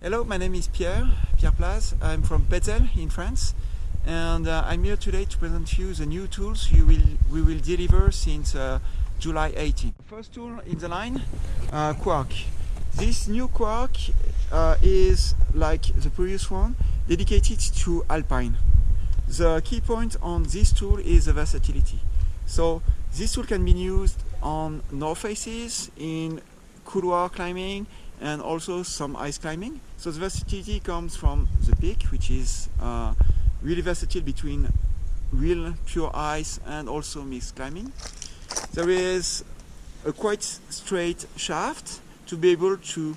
Hello, my name is Pierre Plaz. I'm from Petzl in France, and I'm here today to present to you the new tools we will deliver since July 18. First tool in the line, QUARK. This new QUARK is like the previous one, dedicated to alpine. The key point on this tool is the versatility. So this tool can be used on north faces, in couloir climbing, and also some ice climbing. So the versatility comes from the peak, which is really versatile between real pure ice and also mixed climbing. There is a quite straight shaft to be able to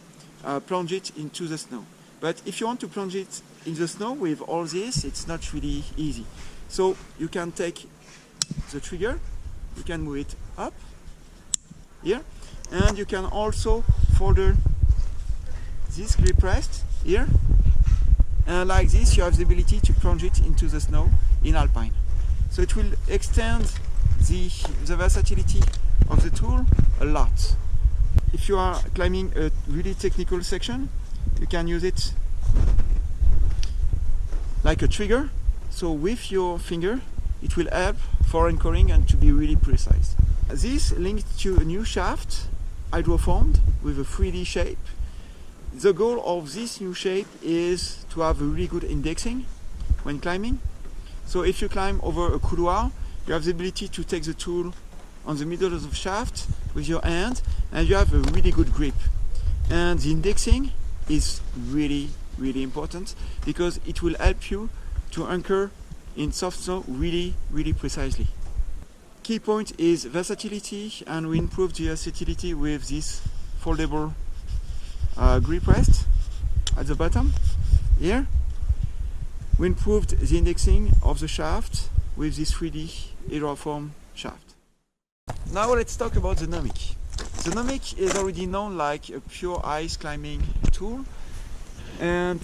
plunge it into the snow. But if you want to plunge it in the snow with all this, it's not really easy. So you can take the trigger, you can move it up here, and you can also folder this grip rest here, and like this you have the ability to plunge it into the snow in alpine. So it will extend the versatility of the tool a lot. If you are climbing a really technical section, you can use it like a trigger. So with your finger it will help for anchoring and to be really precise. This linked to a new shaft, hydroformed with a 3D shape. The goal of this new shape is to have a really good indexing when climbing. So if you climb over a couloir, you have the ability to take the tool on the middle of the shaft with your hand, and you have a really good grip. And the indexing is really important because it will help you to anchor in soft snow really precisely. Key point is versatility, and we improved the versatility with this foldable grip rest at the bottom here. We improved the indexing of the shaft with this 3D hydroform shaft. Now let's talk about the NOMIC. The NOMIC is already known like a pure ice climbing tool, and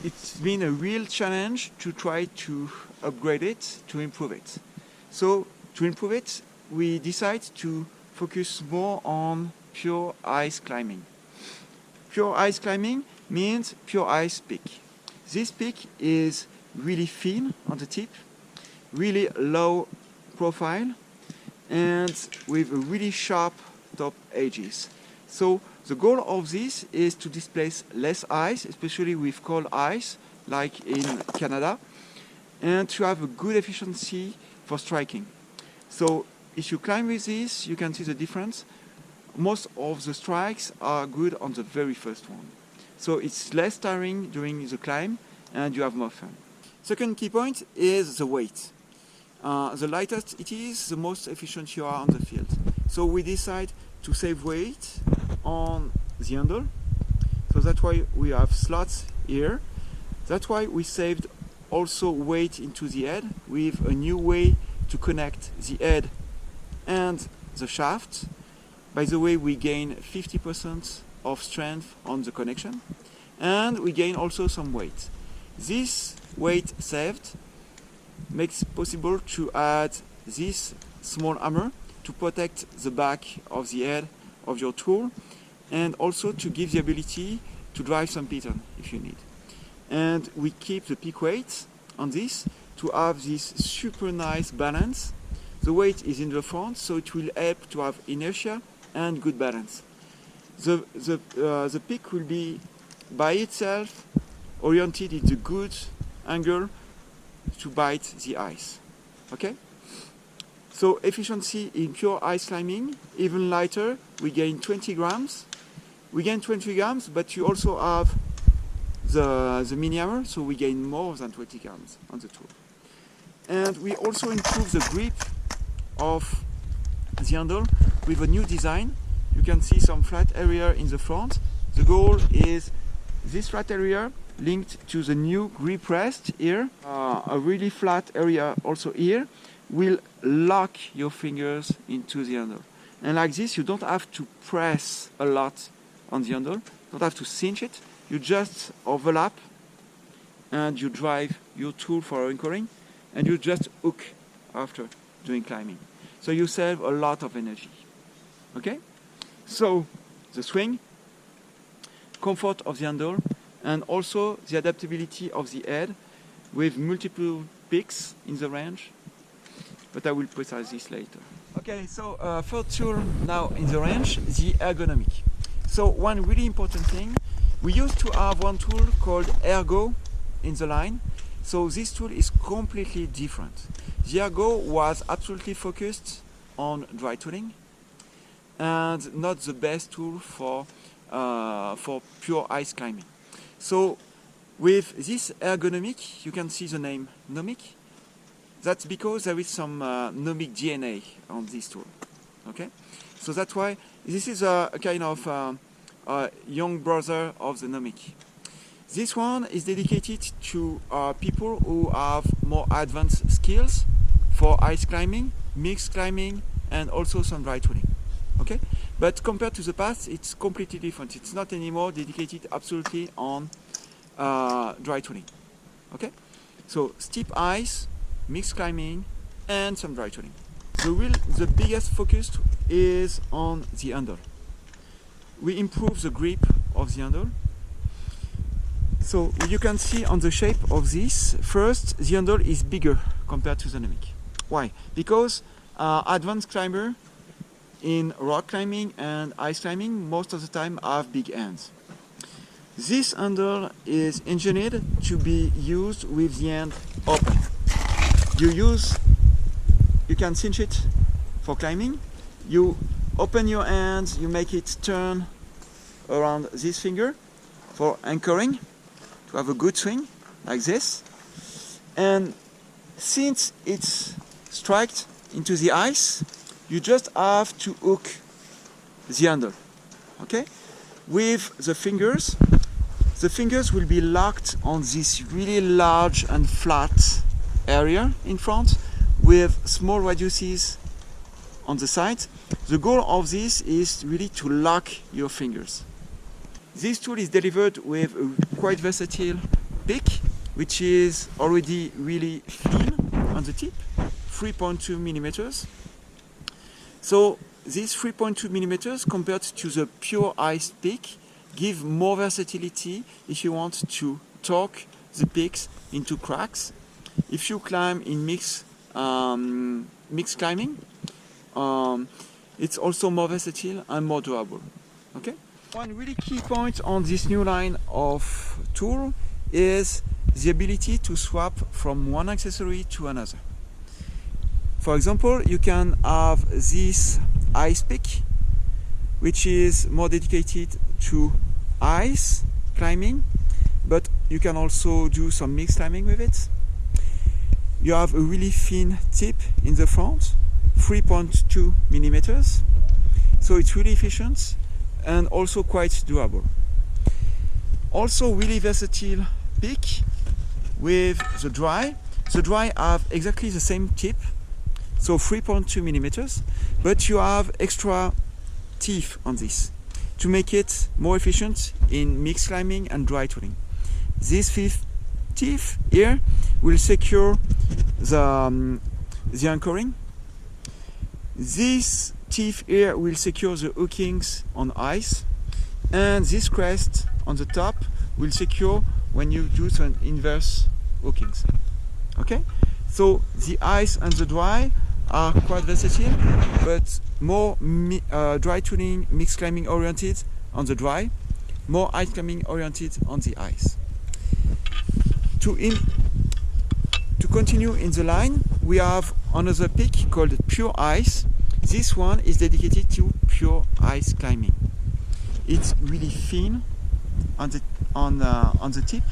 it's been a real challenge to try to upgrade it, to improve it. So to improve it, we decided to focus more on pure ice climbing. Pure ice climbing means pure ice peak. This peak is really thin on the tip, really low profile, and with a really sharp top edges. So the goal of this is to displace less ice, especially with cold ice like in Canada, and to have a good efficiency for striking. So if you climb with this, you can see the difference. Most of the strikes are good on the very first one. So it's less tiring during the climb and you have more fun. Second key point is the weight. The lighter it is, the most efficient you are on the field. So we decide to save weight on the handle. So that's why we have slots here. That's why we saved also weight into the head with a new way to connect the head and the shaft. By the way, we gain 50% of strength on the connection, and we gain also some weight. This weight saved makes it possible to add this small hammer to protect the back of the head of your tool, and also to give the ability to drive some piton if you need. And we keep the peak weight on this to have this super nice balance. The weight is in the front, so it will help to have inertia and good balance. The peak will be by itself oriented in the good angle to bite the ice. Okay? So efficiency in pure ice climbing, even lighter, we gain 20 grams. We gain 20 grams, but you also have the mini hammer, so we gain more than 20 grams on the tool. And we also improve the grip of the handle with a new design. You can see some flat area in the front. The goal is this flat area linked to the new grip rest here. A really flat area also here will lock your fingers into the handle. And like this, you don't have to press a lot on the handle, don't have to cinch it. You just overlap and you drive your tool for anchoring, and you just hook after doing climbing. So you save a lot of energy. Okay? So the swing, comfort of the handle, and also the adaptability of the head with multiple peaks in the range, but I will precise this later. Okay, so third tool now in the range, the ergonomic. So one really important thing, we used to have one tool called Ergo in the line. So this tool is completely different. The Ergo was absolutely focused on dry tooling and not the best tool for pure ice climbing. So with this ergonomic, you can see the name NOMIC. That's because there is some NOMIC DNA on this tool. Okay, so that's why this is a kind of young brother of the NOMIC. This one is dedicated to people who have more advanced skills for ice climbing, mixed climbing, and also some dry tooling. Okay, but compared to the past, it's completely different. It's not anymore dedicated absolutely on dry tooling. Okay, so steep ice, mixed climbing, and some dry tooling. The biggest focus is on the handle. We improve the grip of the handle. So you can see on the shape of this, first the handle is bigger compared to the NOMIC. Why? Because advanced climber in rock climbing and ice climbing most of the time have big hands. This handle is engineered to be used with the hand open. You can cinch it for climbing. You open your hands, you make it turn around this finger for anchoring, to have a good swing, like this. And since it's struck into the ice, you just have to hook the handle. Okay? With the fingers will be locked on this really large and flat area in front with small radiuses on the side. The goal of this is really to lock your fingers. This tool is delivered with a quite versatile pick, which is already really thin on the tip, 3.2 millimeters. So this 3.2 millimeters compared to the pure ice pick give more versatility if you want to torque the picks into cracks. If you climb in mixed climbing, it's also more versatile and more durable. Okay? One really key point on this new line of tool is the ability to swap from one accessory to another. For example, you can have this ice pick, which is more dedicated to ice climbing, but you can also do some mixed climbing with it. You have a really thin tip in the front, 3.2 millimeters, so it's really efficient and also quite durable. Also really versatile pick with the dry. The dry have exactly the same tip, so 3.2 millimeters, but you have extra teeth on this to make it more efficient in mixed climbing and dry tooling. This fifth teeth here will secure the anchoring. This teeth here will secure the hookings on ice, and this crest on the top will secure when you do some inverse hookings. Okay, so the ice and the dry are quite versatile, but more dry tooling, mixed climbing oriented on the dry, more ice climbing oriented on the ice. To continue in the line, we have another pick called Pure Ice. This one is dedicated to pure ice climbing. It's really thin on the tip,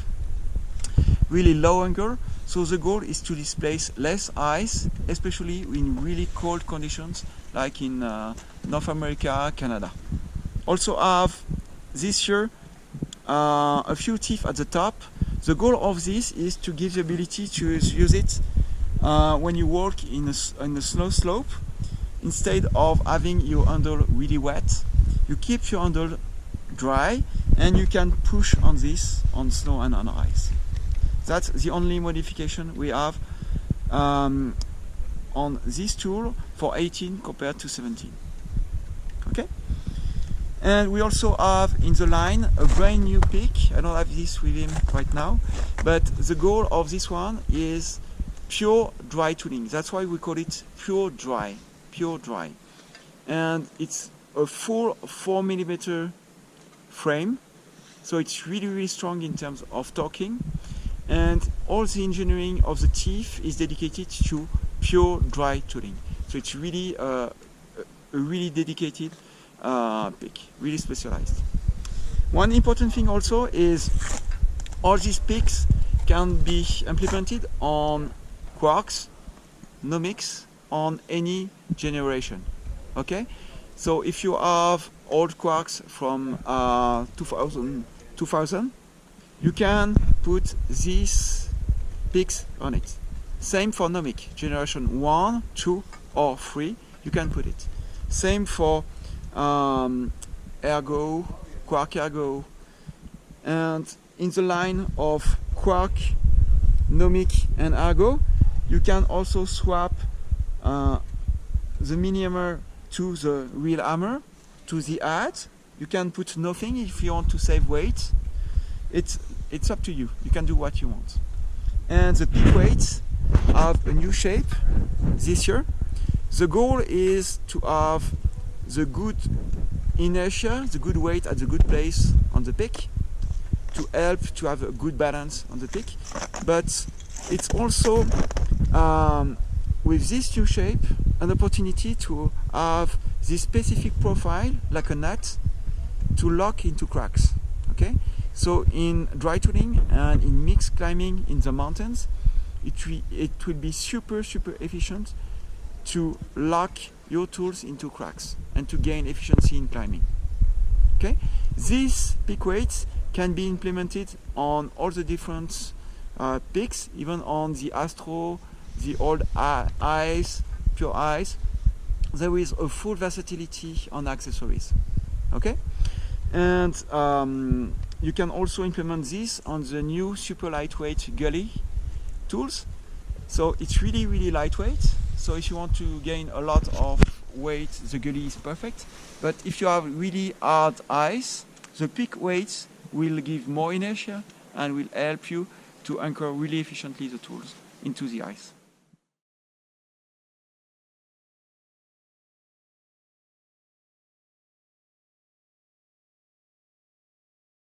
really low angle, so the goal is to displace less ice, especially in really cold conditions like in North America, Canada. Also have this year a few teeth at the top. The goal of this is to give the ability to use it when you walk in a snow slope. Instead of having your handle really wet, you keep your handle dry and you can push on this on snow and on ice. That's the only modification we have on this tool for 18 compared to 17. Okay? And we also have in the line a brand new pick. I don't have this with him right now, but the goal of this one is pure dry tooling. That's why we call it pure dry, and it's a full 4mm frame, so it's really strong in terms of torquing, and all the engineering of the teeth is dedicated to pure dry tooling. So it's really a really dedicated pick, really specialized. One important thing also is all these picks can be implemented on QUARKs, NOMICs, on any generation. Okay, so if you have old QUARKs from 2000, you can put these picks on it. Same for NOMIC, generation 1, 2, or 3, you can put it. Same for ERGO, QUARK Ergo, and in the line of QUARK, NOMIC, and ERGO, you can also swap the mini hammer to the real hammer, to the head. You can put nothing if you want to save weight. It's up to you. You can do what you want. And the pick weights have a new shape this year. The goal is to have the good inertia, the good weight at the good place on the pick, to help to have a good balance on the pick. But it's also with this new shape an opportunity to have this specific profile, like a nut, to lock into cracks. Okay, so in dry tooling and in mixed climbing in the mountains, it will be super efficient to lock your tools into cracks and to gain efficiency in climbing. Okay, these pick weights can be implemented on all the different picks, even on the Astro, the old ice, pure ice. There is a full versatility on accessories. Okay, and you can also implement this on the new super lightweight gully tools. So it's really lightweight. So if you want to gain a lot of weight, the gully is perfect. But if you have really hard ice, the pick weights will give more inertia and will help you to anchor really efficiently the tools into the ice.